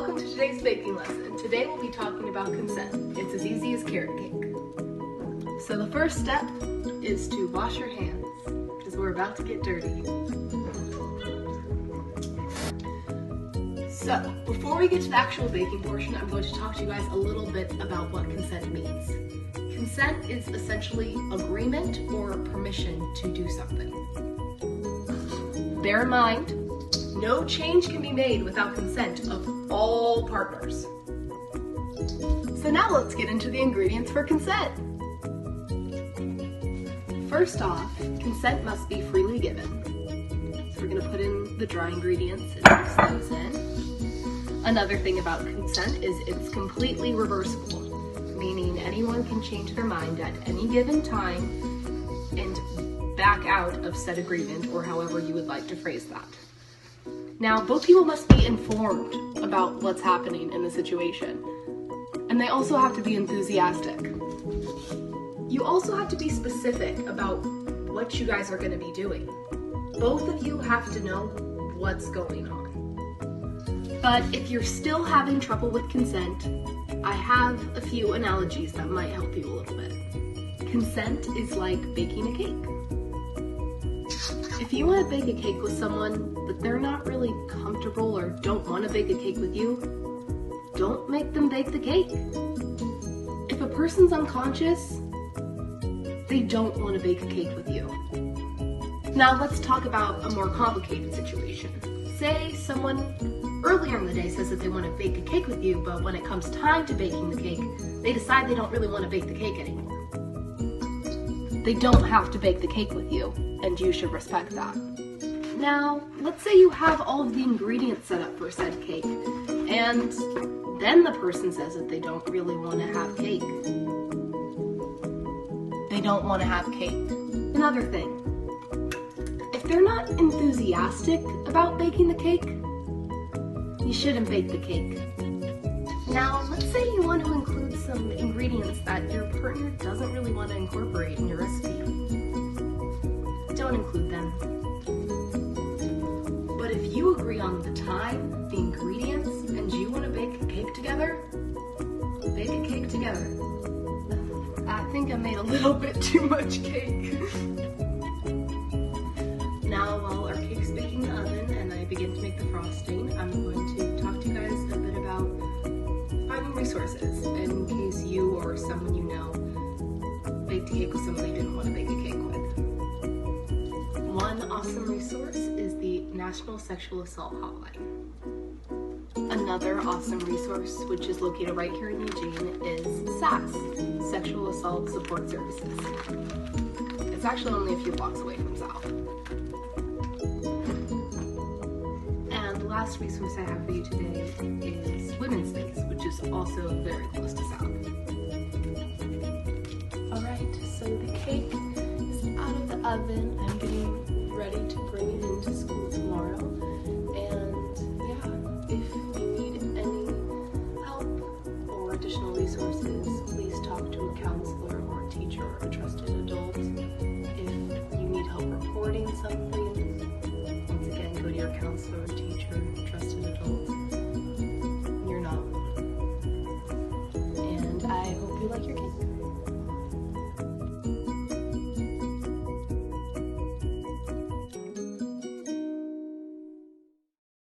Welcome to today's baking lesson. Today we'll be talking about consent. It's as easy as carrot cake. So the first step is to wash your hands, because we're about to get dirty. So, before we get to the actual baking portion, I'm going to talk to you guys a little bit about what consent means. Consent is essentially agreement or permission to do something. Bear in mind, no change can be made without consent of all partners. So now let's get into the ingredients for consent. First off, consent must be freely given. So we're going to put in the dry ingredients and mix those in. Another thing about consent is it's completely reversible, meaning anyone can change their mind at any given time and back out of said agreement, or however you would like to phrase that. Now, both people must be informed about what's happening in the situation, and they also have to be enthusiastic. You also have to be specific about what you guys are going to be doing. Both of you have to know what's going on. But if you're still having trouble with consent, I have a few analogies that might help you a little bit. Consent is like baking a cake. If you want to bake a cake with someone, but they're not really comfortable or don't want to bake a cake with you, don't make them bake the cake. If a person's unconscious, they don't want to bake a cake with you. Now let's talk about a more complicated situation. Say someone earlier in the day says that they want to bake a cake with you, but when it comes time to baking the cake, they decide they don't really want to bake the cake anymore. They don't have to bake the cake with you, and you should respect that. Now, let's say you have all of the ingredients set up for said cake, and then the person says that they don't really want to have cake. They don't want to have cake. Another thing, if they're not enthusiastic about baking the cake, you shouldn't bake the cake. Now, let's say you want to include some ingredients that your partner doesn't really want to incorporate in your recipe. Don't include them. But if you agree on the time, the ingredients, and you want to bake a cake together, bake a cake together. I think I made a little bit too much cake. Now, while our cake's baking in the oven and I begin to make the frosting, I'm going to talk to you guys a bit about finding resources in case you or someone you know baked a cake with someone they didn't want to bake a cake with. One awesome resource is the National Sexual Assault Hotline. Another awesome resource, which is located right here in Eugene, is SAS, Sexual Assault Support Services. It's actually only a few blocks away from South. And the last resource I have for you today is Women's Space, which is also very close to South. Alright, so the cake is out of the oven. I'm getting ready to bring it into school tomorrow. And yeah, if you need any help or additional resources, please talk to a counselor or a teacher or a trusted adult. If you need help reporting something, once again, go to your counselor, teacher, trusted adult.